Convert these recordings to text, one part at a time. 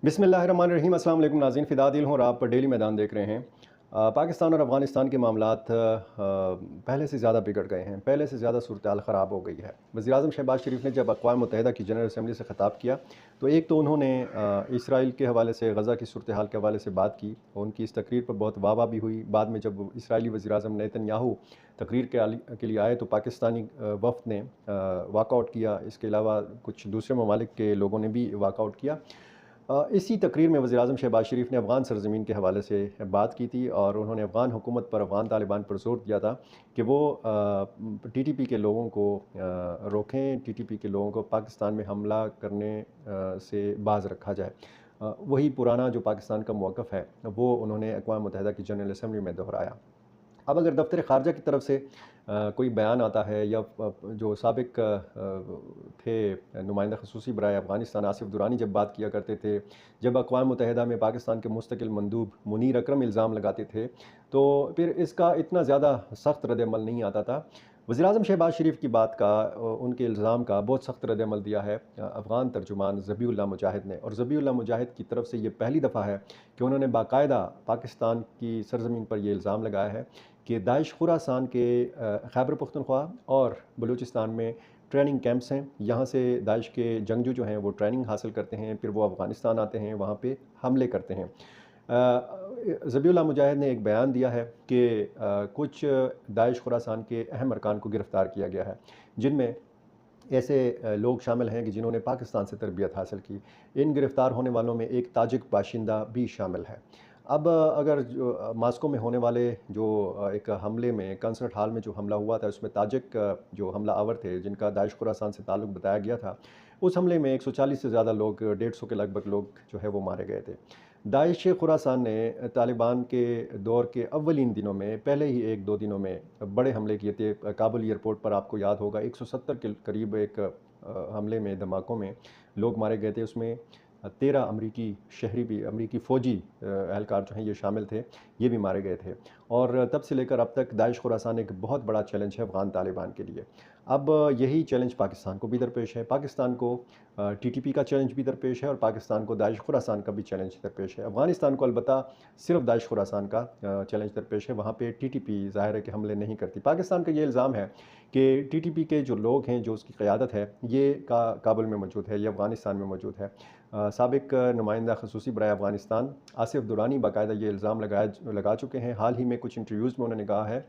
बिस्मिल्लाहिर्रहमानिर्रहीम। अस्सलाम वालेकुम नाज़रीन, फ़िदा दिल हूँ और आप डेली मैदान देख रहे हैं। पाकिस्तान और अफ़गानिस्तान के मामलात पहले से ज़्यादा बिगड़ गए हैं, पहले से ज़्यादा सूरत-ए-हाल ख़राब हो गई है। वज़ीर-ए-आज़म शहबाज़ शरीफ़ ने जब अक़वाम मुत्तहिदा की जनरल असम्बली से ख़िताब किया, तो एक तो उन्होंने इसराइल के हवाले से, गज़ा की सूरत-ए-हाल के हवाले से बात की। उनकी इस तकरीर पर बहुत वाह-वाह भी हुई। बाद में जब इसराइली वज़ीर-ए-आज़म नेतन्याहू तकरीर के लिए आए, तो पाकिस्तानी वफ़द ने वॉकआउट किया। इसके अलावा कुछ दूसरे ममालिक के लोगों ने भी वॉकआउट किया। इसी तकरीर में वज़ीर-ए-आज़म शहबाज़ शरीफ़ ने अफ़गान सरज़मीन के हवाले से बात की थी और उन्होंने अफ़गान हुकूमत पर, अफ़गान तालिबान पर ज़ोर दिया था कि वो टीटीपी के लोगों को रोकें, टीटीपी के लोगों को पाकिस्तान में हमला करने से बाज़ रखा जाए। वही पुराना जो पाकिस्तान का मौक़िफ़ है, वो उन्होंने अक़वाम मुत्तहिदा की जनरल असम्बली में दोहराया। अब अगर दफ़्तर ख़ारजा की तरफ से कोई बयान आता है या जो साबिक़ थे नुमाइंदा ख़ुसूसी बराए अफ़गानिस्तान आसिफ़ दुरानी जब बात किया करते थे, जब अक़वाम मुत्तहिदा में पाकिस्तान के मुस्तक़िल मंदूब मुनीर अकरम इल्ज़ाम लगाते थे, तो फिर इसका इतना ज़्यादा सख्त रद्द-ए-अमल नहीं आता था। वज़ीर-ए-आज़म शहबाज़ शरीफ़ की बात का, उनके इल्ज़ाम का बहुत सख्त रद्द-ए-अमल दिया है अफ़गान तर्जुमान ज़बीहुल्लाह मुजाहिद ने। और ज़बीहुल्लाह मुजाहिद की तरफ से ये पहली दफ़ा है कि उन्होंने बाकायदा पाकिस्तान की सरज़मीन पर ये इल्ज़ाम लगाया है कि दाइश खुरासान के खैबर पख्तूनख्वा और बलूचिस्तान में ट्रेनिंग कैंप्स हैं। यहाँ से दाइश के जंगजू जो हैं वो ट्रेनिंग हासिल करते हैं, फिर वो अफ़गानिस्तान आते हैं, वहाँ पे हमले करते हैं। ज़बीहुल्लाह मुजाहिद ने एक बयान दिया है कि कुछ दाइश खुरासान के अहम अरकान को गिरफ़्तार किया गया है, जिनमें ऐसे लोग शामिल हैं कि जिन्होंने पाकिस्तान से तरबियत हासिल की। इन गिरफ़्तार होने वालों में एक ताजिक बाशिंदा भी शामिल है। अब अगर जो मास्को में होने वाले जो एक हमले में, कंसर्ट हॉल में जो हमला हुआ था, उसमें ताजिक जो हमलावर थे, जिनका दाइश खुरासान से ताल्लुक़ बताया गया था, उस हमले में 140 से ज़्यादा लोग, 150 के लगभग लोग जो है वो मारे गए थे। दाइश खुरासान ने तालिबान के दौर के अव्वलीन दिनों में, पहले ही 1-2 दिनों में बड़े हमले किए थे। काबुल एयरपोर्ट पर आपको याद होगा 170 के करीब एक हमले में, धमाकों में लोग मारे गए थे। उसमें 13 अमरीकी शहरी भी, अमरीकी फ़ौजी एहलकार जो हैं ये शामिल थे, ये भी मारे गए थे। और तब से लेकर अब तक दाइश खुरासान एक बहुत बड़ा चैलेंज है अफ़गान तालिबान के लिए। अब यही चैलेंज पाकिस्तान को भी दरपेश है। पाकिस्तान को टीटीपी का चैलेंज भी दरपेश है और पाकिस्तान को दाइश खुरासान का भी चैलेंज दरपेश है। अफ़गानिस्तान को अलबत्ता सिर्फ़ दाइश खुरासान का चैलेंज दरपेश है, वहाँ पे टीटीपी ज़ाहिर है कि हमले नहीं करती। पाकिस्तान का ये इल्ज़ाम है कि टीटीपी के जो लोग हैं, जो उसकी क़यादत है, ये काबुल में मौजूद है, ये अफ़गानिस्तान में मौजूद है। साबिक़ नुमाइंदा ख़ुसूसी बराए अफ़गानिस्तान आसिफ़ दुरानी बाकायदा ये इल्ज़ाम लगा चुके हैं। हाल ही में कुछ इंटरव्यूज़ में उन्होंने कहा है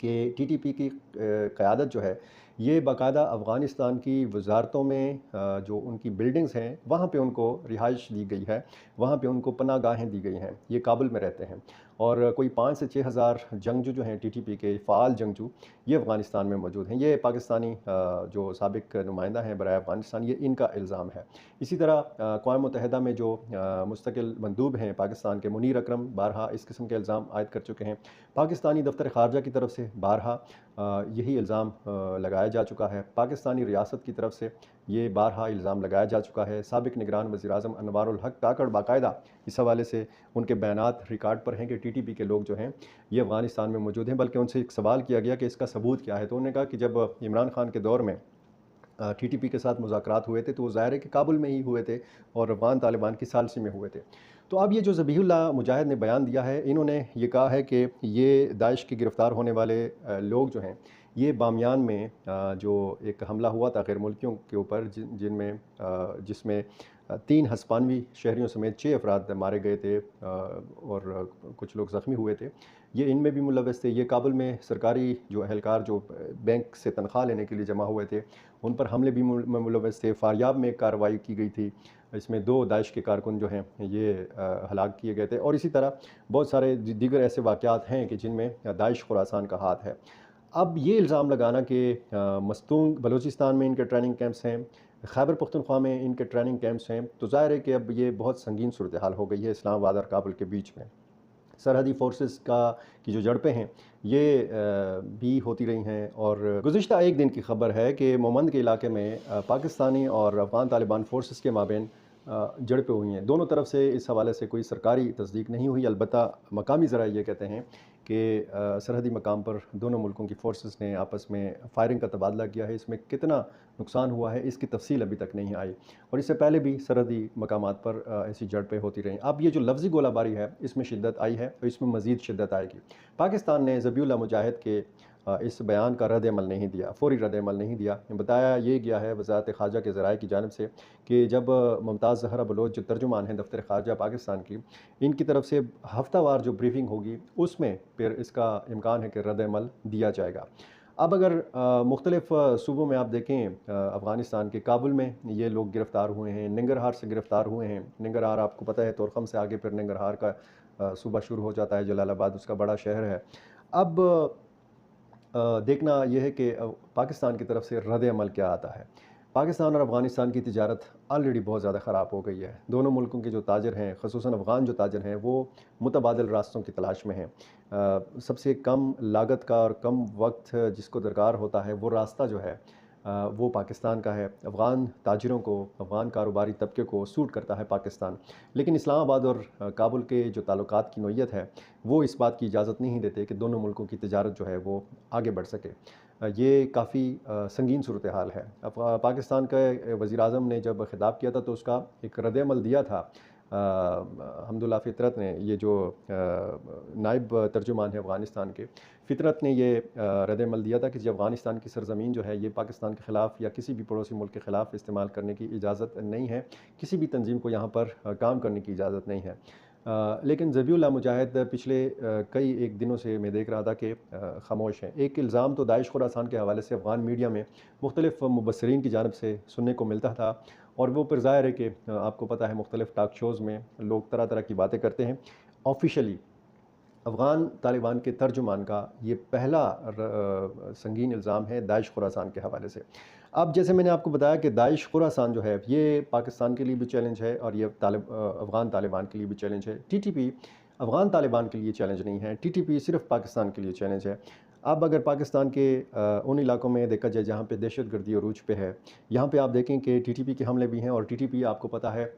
कि टीटीपी की क़यादत जो है, ये बाकायदा अफ़गानिस्तान की वज़ारतों में जो उनकी बिल्डिंग्स हैं, वहाँ पे उनको रिहाइश दी गई है, वहाँ पे उनको पनाहगाहें दी गई हैं। ये काबुल में रहते हैं और कोई 5 से 6 हज़ार जंगजू जो हैं टीटीपी के फ़ाल जंगजू, ये अफ़गानिस्तान में मौजूद हैं। ये पाकिस्तानी जो साबिक़ नुमाइंदा हैं बराए अफ़गानिस्तान, ये इनका इल्ज़ाम है। इसी तरह अक़वाम मुत्तहिदा में जो मुस्तक़िल मंदूब हैं पाकिस्तान के, मुनीर अकरम बारहा इस किस्म के इल्ज़ाम आयद कर चुके हैं। पाकिस्तानी दफ़्तर ख़ारजा की तरफ से बारहा यही इल्ज़ाम लगाया जा चुका है। पाकिस्तानी रियासत की तरफ से ये बारहा इल्ज़ाम लगाया जा चुका है। साबिक़ निगरान वज़ीर-ए-आज़म अनवारुल हक़ काकड़ बाकायदा इस हवाले से उनके बयानात रिकॉर्ड पर हैं कि टीटीपी के लोग जो हैं, ये अफ़गानिस्तान में मौजूद हैं। बल्कि उनसे एक सवाल किया गया कि इसका सबूत क्या है? तो उन्होंने कहा कि जब इमरान खान के दौर में टीटीपी के साथ मुज़ाकरात हुए थे, तो वो ज़ाहिर है कि काबुल में ही हुए थे और अफ़गान तालिबान की सालसी में हुए थे। तो अब ये जो ज़बीहुल्लाह मुजाहिद ने बयान दिया है, इन्होंने ये कहा है कि ये दाइश के गिरफ़्तार होने वाले लोग जो हैं, ये बामियान में जो एक हमला हुआ था गैर मुल्कियों के ऊपर, जिसमें 3 हस्पानवी शहरियों समेत 6 अफ़राद मारे गए थे और कुछ लोग ज़ख्मी हुए थे। ये इनमें भी मुलव्वस थे। ये काबुल में सरकारी जो एहलकार जो बैंक से तनख्वाह लेने के लिए जमा हुए थे, उन पर हमले भी मुलव्वस थे। फ़ारियाब में एक कार्रवाई की गई थी, इसमें 2 दाइश के कारकुन जो हैं ये हलाक किए गए थे। और इसी तरह बहुत सारे दीगर ऐसे वाक़यात हैं कि जिनमें दाइश खुरासान का हाथ है। अब ये इल्ज़ाम लगाना कि मस्तूंग बलूचिस्तान में इनके ट्रेनिंग कैंप्स हैं, खैबर पख्तूनख्वा में इनके ट्रेनिंग कैंप्स हैं, तो ज़ाहिर है कि अब ये बहुत संगीन सूरत-ए-हाल हो गई है इस्लामाबाद और काबुल के बीच में। सरहदी फ़ोर्सेस की जो झड़पें हैं, ये भी होती रही हैं। और गुज़िश्ता एक दिन की ख़बर है कि मोमंद के इलाके में पाकिस्तानी और अफ़गान तालिबान फ़ोर्सेस के माबेन झड़पें हुई हैं। दोनों तरफ से इस हवाले से कोई सरकारी तस्दीक नहीं हुई, अलबत्ता मकामी ज़राए ये कहते हैं कि सरहदी मकाम पर दोनों मुल्कों की फ़ोर्सेस ने आपस में फ़ायरिंग का तबादला किया है। इसमें कितना नुकसान हुआ है, इसकी तफ़सील अभी तक नहीं आई, और इससे पहले भी सरहदी मकामात पर ऐसी झड़पें होती रहीं। अब ये जो लफ्ज़ी गोलाबारी है, इसमें शिद्दत आई है और इसमें मज़ीद शिद्दत आएगी। पाकिस्तान ने ज़बीउल्लाह मुजाहिद के इस बयान का रद्द-ए-अमल नहीं दिया, फ़ौरी रद्द-ए-अमल नहीं दिया। बताया ये गया है वज़ारत ख़ारजा के ज़राए की जानिब से कि जब मुमताज़ ज़हरा बलोच जो तर्जुमान हैं दफ़्तर ख़ारजा पाकिस्तान की, इनकी तरफ से हफ़्तावार जो ब्रीफिंग होगी, उसमें फिर इसका इम्कान है कि रद्द-ए-अमल दिया जाएगा। अब अगर मुख्तलिफ़ सूबों में आप देखें, अफ़गानिस्तान के काबुल में ये लोग गिरफ़्तार हुए हैं, निंगरहार से गिरफ़्तार हुए हैं। निंगरहार आपको पता है, तोरख़म से आगे फिर निंगरहार का सूबा शुरू हो जाता है, जलालाबाद उसका बड़ा शहर है। अब देखना यह है कि पाकिस्तान की तरफ से रद्द-ए-अमल क्या आता है। पाकिस्तान और अफ़गानिस्तान की तिजारत ऑलरेडी बहुत ज़्यादा ख़राब हो गई है। दोनों मुल्कों के जो ताजिर हैं, ख़ुसूसन अफ़गान जो ताजिर हैं, वो मुतबादिल रास्तों की तलाश में हैं। सबसे कम लागत का और कम वक़्त जिसको दरकार होता है, वो रास्ता जो है वो पाकिस्तान का है। अफ़गान ताजिरों को, अफ़गान कारोबारी तबके को सूट करता है पाकिस्तान। लेकिन इस्लामाबाद और काबुल के जो ताल्लुकात की नोयत है, वो इस बात की इजाज़त नहीं देते कि दोनों मुल्कों की तिजारत जो है वो आगे बढ़ सके। ये काफ़ी संगीन सूरत हाल है। अब पाकिस्तान के वज़ीर-ए-आज़म ने जब खिताब किया था तो उसका एक रद्द-ए-अमल दिया था हम्दुल्ला फ़ितरत ने, ये जो नायब तर्जुमान है अफ़गानिस्तान के, फ़ितरत ने ये रद्द-ए-अमल दिया था कि जब अफ़गानिस्तान की सरज़मीन जो है ये पाकिस्तान के ख़िलाफ़ या किसी भी पड़ोसी मुल्क के ख़िलाफ़ इस्तेमाल करने की इजाज़त नहीं है, किसी भी तंज़ीम को यहाँ पर काम करने की इजाज़त नहीं है। लेकिन ज़बीउल्लाह मुजाहिद पिछले कई एक दिनों से मैं देख रहा था कि ख़ामोश हैं। एक इल्ज़ाम तो दाइश खुरासान के हवाले से अफ़गान मीडिया में मुख्तलिफ़ मुबस्सिरीन की जानिब से सुनने को मिलता था, और वो फिर ज़ाहिर है कि आपको पता है मुख्तलिफ़ टॉक शोज़ में लोग तरह तरह की बातें करते हैं। ऑफ़िशियली अफ़गान तालिबान के तर्जुमान का ये पहला संगीन इल्ज़ाम है दाइश खुरासान के हवाले से। अब जैसे मैंने आपको बताया कि दाइश खुरासान जो है ये पाकिस्तान के लिए भी चैलेंज है, और ये अफ़गान तालिबान के लिए भी चैलेंज है। टीटीपी अफ़गान तालिबान के लिए चैलेंज नहीं है, टीटीपी सिर्फ़ पाकिस्तान के लिए चैलेंज है। अब अगर पाकिस्तान के उन इलाकों में देखा जाए जहाँ पे दहशतगर्दी अरूज पे है, यहाँ पे आप देखें कि टीटीपी के हमले भी हैं, और टीटीपी आपको पता है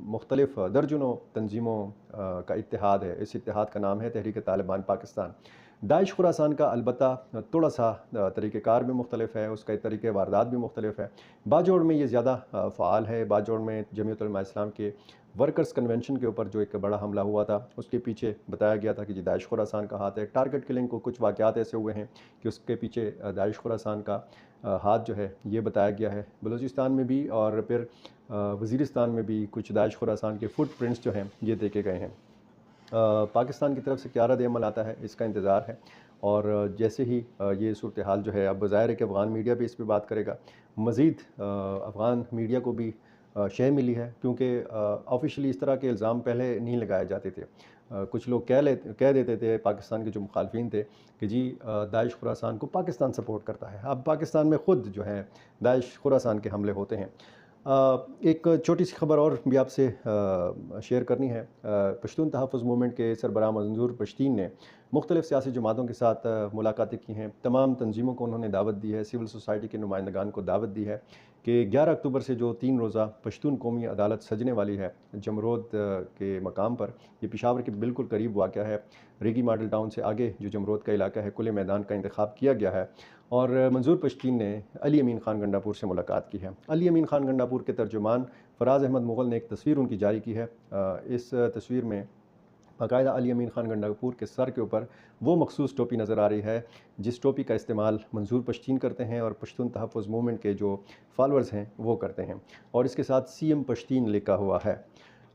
मुख्तलिफ़ दर्जनों तंजीमों का इत्तेहाद है। इस इत्तेहाद का नाम है तहरीक तालिबान पाकिस्तान। दाइश खुरासान का अलबत्ता थोड़ा सा तरीक़ेकार भी मुख्तलिफ़ है, उसका तरीक़े वारदात भी मुख्तलिफ़ है। बाजोड़ में ये ज़्यादा फ़ाल है। बाजोड़ में जमीयत उलमा इस्लाम के वर्कर्स कन्वेंशन के ऊपर जो एक बड़ा हमला हुआ था, उसके पीछे बताया गया था कि जी दाइश खुरासान का हाथ है। टारगेट किलिंग को कुछ वाक़यात ऐसे हुए हैं कि उसके पीछे दाइश खुरासान का हाथ जो है ये बताया गया है। बलूचिस्तान में भी और फिर वज़ीरिस्तान में भी कुछ दाइश खुरासान के फुट प्रिंट्स जो हैं ये देखे गए हैं। पाकिस्तान की तरफ से क्या रद्द-ए-अमल आता है इसका इंतज़ार है, और जैसे ही ये सूरत हाल जो है, अब ज़ाहिर है कि अफ़गान मीडिया भी इस पे बात करेगा। मज़ीद अफ़गान मीडिया को भी शय मिली है, क्योंकि ऑफ़िशियली इस तरह के इल्ज़ाम पहले नहीं लगाए जाते थे। कुछ लोग कह देते थे, पाकिस्तान के जो मुखालफिन थे, कि जी दाइश खुरासान को पाकिस्तान सपोर्ट करता है। अब पाकिस्तान में ख़ुद जो है दाइश खुरासान के हमले होते हैं। एक छोटी सी खबर और भी आपसे शेयर करनी है। पश्तून तहफ़्फ़ुज़ मूवमेंट के सरबराह मंजूर पश्तीन ने मुख्तलिफ़ सियासी जमातों के साथ मुलाकातें की हैं। तमाम तंजीमों को उन्होंने दावत दी है, सिविल सोसाइटी के नुमाइंदगान को दावत दी है कि 11 अक्टूबर से जो 3 रोज़ा पश्तून कौमी अदालत सजने वाली है जमरोद के मकाम पर, ये पेशावर के बिल्कुल करीब वाक़या है। रेगी मॉडल टाउन से आगे जो जमरोद का इलाका है, खुले मैदान का इंतखाब किया गया है, और मंजूर पश्तीन ने अली अमीन ख़ान गंडापुर से मुलाकात की है। अली अमीन ख़ान गंडापुर के तर्जुमान फ़राज़ अहमद मुग़ल ने एक तस्वीर उनकी जारी की है। इस तस्वीर में बाकायदा अली अमीन ख़ान गंडापुर के सर के ऊपर वो मखसूस टोपी नज़र आ रही है जिस टोपी का इस्तेमाल मंजूर पश्तीन करते हैं और पश्तून तहफ़्फ़ुज़ मूवमेंट के जो फॉलोअर्स हैं वो करते हैं, और इसके साथ सीएम पश्तीन लिखा हुआ है।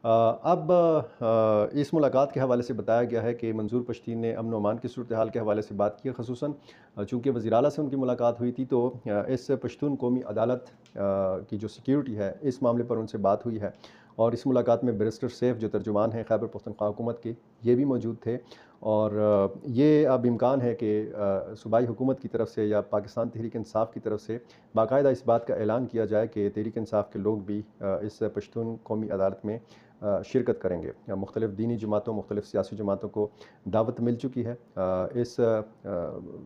अब इस मुलाकात के हवाले से बताया गया है कि मंजूर पश्तीन ने अमन अमान की सूरत हाल के हवाले से बात की है। ख़ुसूसन चूँकि वज़ीर आला से उनकी मुलाकात हुई थी, तो इस पश्तून कौमी अदालत की जो सिक्योरिटी है इस मामले पर उनसे बात हुई है, और इस मुलाकात में बैरिस्टर सैफ जो तर्जुमान हैं खैबर पख्तूनख्वा हुकूमत के, ये भी मौजूद थे। और ये अब इम्कान है कि सूबाई हुकूमत की तरफ से या पाकिस्तान तहरीक इंसाफ़ की तरफ से बाकायदा इस बात का ऐलान किया जाए कि तहरीक इंसाफ़ के लोग भी इस पश्तून कौमी अदालत में शिरकत करेंगे। मुख्तलिफ़ दीनी जमातों, मुख्तलिफ़ सियासी जमातों को दावत मिल चुकी है।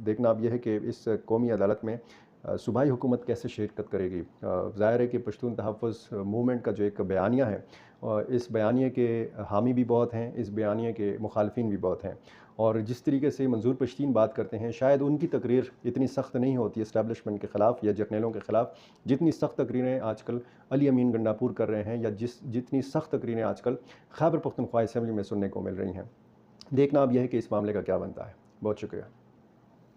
देखना अब यह है कि इस कौमी अदालत में सूबाई हुकूमत कैसे शिरकत करेगी। ज़ाहिर है कि पश्तून तहफ़्फ़ुज़ मूवमेंट का जो एक बयानिया है, इस बयानिए के हामी भी बहुत हैं, इस बयानिए के मुखालफिन भी बहुत हैं। और जिस तरीके से मंजूर पश्तीन बात करते हैं, शायद उनकी तकरीर इतनी सख्त नहीं होती इस्टेब्लिशमेंट के ख़िलाफ़ या जर्नैलों के ख़िलाफ़, जितनी सख्त तकरीरें आजकल अली अमीन गंडापुर कर रहे हैं, या जितनी सख्त तकरीरें आजकल खैबर पख्तूनख्वा असेंबली में सुनने को मिल रही हैं। देखना अब यह है कि इस मामले का क्या बनता है। बहुत शुक्रिया।